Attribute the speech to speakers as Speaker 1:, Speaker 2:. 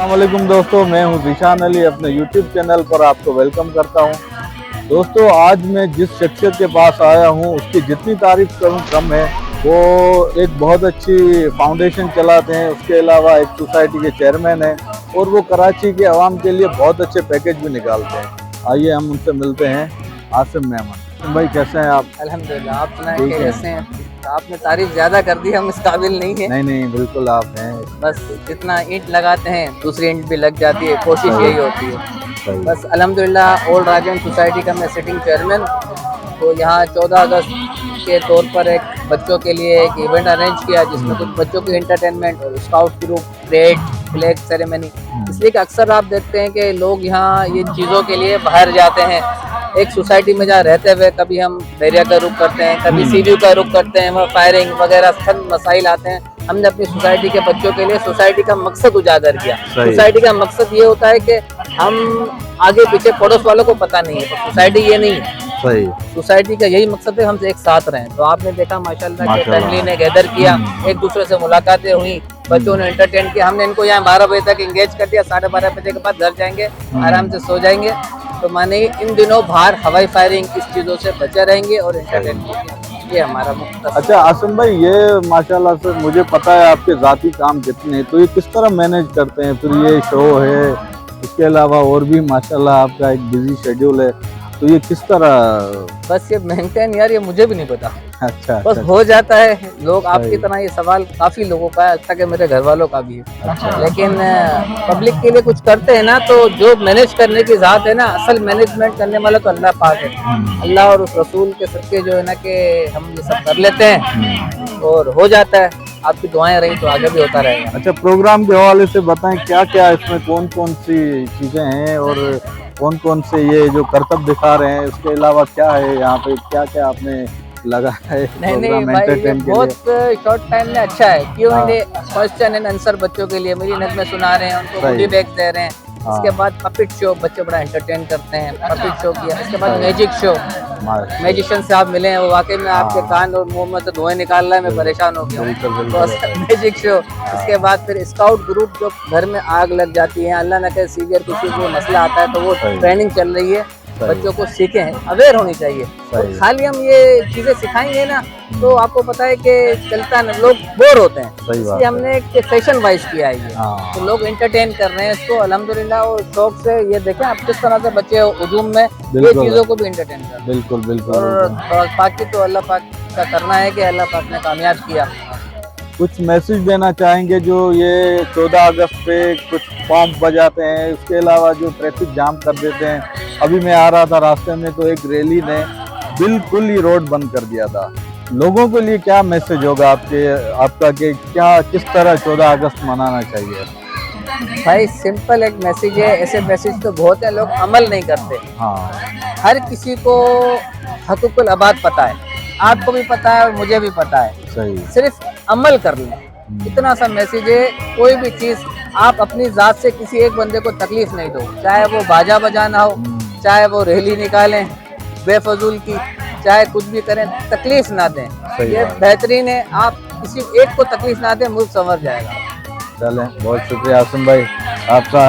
Speaker 1: अस्सलाम वालेकुम दोस्तों, मैं हूं ज़ीशान अली। अपने यूट्यूब चैनल पर आपको वेलकम करता हूं। दोस्तों, आज मैं जिस शख्सियत के पास आया हूं उसकी जितनी तारीफ करूं कम है। वो एक बहुत अच्छी फाउंडेशन चलाते हैं, उसके अलावा एक सोसाइटी के चेयरमैन हैं और वो कराची के अवाम के लिए बहुत अच्छे पैकेज भी निकालते हैं। आइए हम उनसे मिलते हैं। आसिम मेमन भाई, कैसे हैं आप?
Speaker 2: अल्हम्दुलिल्लाह, आप सुनाएं कैसे हैं? आपने तारीफ ज्यादा कर दी, हम इस काबिल नहीं है।
Speaker 1: नहीं, बिल्कुल आप हैं।
Speaker 2: बस जितना ईंट लगाते हैं दूसरी ईंट भी लग जाती है, कोशिश यही होती है। बस अल्हम्दुलिल्लाह, ओल्ड राजन सोसाइटी का मैं सिटिंग चेयरमैन। तो यहाँ 14 अगस्त के तौर पर एक बच्चों के लिए एक इवेंट अरेंज किया, जिसमें कुछ बच्चों की एंटरटेनमेंट और scout group, parade, flag ceremony. इसलिए कि अक्सर आप देखते हैं कि लोग यहाँ ये चीज़ों के लिए बाहर जाते हैं। एक सोसाइटी में जहाँ रहते हुए कभी हम बैरिया का रुख करते हैं, कभी सीव्यू का रुख करते हैं, वहाँ फायरिंग वगैरह सब मसाइल आते हैं। हमने अपनी सोसाइटी के बच्चों के लिए सोसाइटी का मकसद उजागर किया। सोसाइटी का मकसद ये होता है कि हम आगे पीछे पड़ोस वालों को पता नहीं है, तो सोसाइटी ये नहीं है।
Speaker 1: सही।
Speaker 2: सोसाइटी का यही मकसद है हम एक साथ रहें। तो आपने देखा माशाल्लाह कि फैमिली ने गैदर किया, एक दूसरे से मुलाकातें हुई, बच्चों ने एंटरटेन किया। हमने इनको यहाँ 12 बजे तक एंगेज कर दिया, 12:30 बजे के बाद घर जाएंगे, आराम से सो जाएंगे। तो माने इन दिनों बाहर हवाई फायरिंग इस चीज़ों से बचे रहेंगे और एंटरटेन करेंगे। ये हमारा मुख्य।
Speaker 1: अच्छा आसिम भाई, ये माशाल्लाह से मुझे पता है आपके ज़ाती काम कितने हैं, तो ये किस तरह मैनेज करते हैं? फिर ये शो है, इसके अलावा और भी माशाल्लाह आपका एक बिजी शेड्यूल है, तो ये किस तरह?
Speaker 2: बस ये मेंटेन, यार ये मुझे भी नहीं पता।
Speaker 1: अच्छा,
Speaker 2: बस हो जाता है। लोग आपकी तरह ये सवाल काफी लोगों का है, अच्छा कि मेरे घर वालों का भी है।
Speaker 1: अच्छा।
Speaker 2: लेकिन पब्लिक के लिए कुछ करते हैं ना, तो जो मैनेज करने की ज़ात है ना, असल मैनेजमेंट करने वाला तो अल्लाह पाक है। अल्लाह और उस रसूल के सदके जो है ना कि हम ये सब कर लेते हैं और हो जाता है। आपकी दुआएं रही तो आगे भी होता रहेगा।
Speaker 1: अच्छा, प्रोग्राम के हवाले से बताएं, क्या क्या इसमें कौन कौन सी चीज़ें हैं और कौन कौन से ये जो करतब दिखा रहे हैं, उसके अलावा क्या है यहाँ पे, क्या क्या आपने लगा है?
Speaker 2: नहीं भाई, ये बहुत शॉर्ट टाइम में अच्छा है। Q&A, क्वेश्चन एंड आंसर बच्चों के लिए, मेरी नज़में सुना रहे हैं, उनको गुडी बैग दे रहे हैं। इसके बाद पपिट शो, बच्चे बड़ा एंटरटेन करते हैं, पपिट शो किया। इसके बाद मैजिक शो, मैजिशियन से आप मिले हैं, वो वाकई में आपके कान और मुंह में से धुएं निकाल रहा है, मैं परेशान हो गया हूँ। तो मैजिक शो, इसके बाद फिर स्काउट ग्रुप, जो घर में आग लग जाती है, अल्लाह न करे सीवियर किसी को मसला आता है, तो वो ट्रेनिंग चल रही है। बच्चों को सीखे हैं, अवेयर होनी चाहिए। तो खाली हम ये चीजें सिखाएंगे ना, तो आपको पता है कि चलता ना, लोग बोर होते हैं। इसलिए हमने एक सेशन वाइज किया है ये, तो लोग एंटरटेन कर रहे हैं इसको अल्हम्दुलिल्लाह। और शौक से ये देखें आप किस तरह से बच्चे हुजूम में ये चीजों को भी एंटरटेन कर रहे हैं। बिल्कुल। और बाकी तो अल्लाह पाक का करना है कि अल्लाह पाक ने कामयाब किया।
Speaker 1: कुछ मैसेज देना चाहेंगे जो ये 14 अगस्त पे कुछ बॉम्ब बजाते हैं, उसके अलावा जो ट्रैफिक जाम कर देते हैं? अभी मैं आ रहा था रास्ते में, तो एक रैली ने बिल्कुल ही रोड बंद कर दिया था। लोगों के लिए क्या मैसेज होगा आपका कि क्या किस तरह 14 अगस्त मनाना चाहिए?
Speaker 2: भाई सिंपल एक मैसेज है, ऐसे मैसेज तो बहुत है, लोग अमल नहीं करते। हर किसी को हकूकुल अबाद पता है, आपको भी पता है और मुझे भी पता है।
Speaker 1: सही।
Speaker 2: सिर्फ अमल कर लें, इतना सा मैसेज है। कोई भी चीज़ आप अपनी ज़ात से किसी एक बंदे को तकलीफ नहीं दो, चाहे वो बाजा बजाना हो, चाहे वो रैली निकालें बेफजूल की, चाहे कुछ भी करें, तकलीफ ना दें। ये बेहतरीन है। आप किसी एक को तकलीफ ना दें, मुल्क संवर जाएगा।
Speaker 1: चलें, बहुत शुक्रिया आसिम भाई आपका।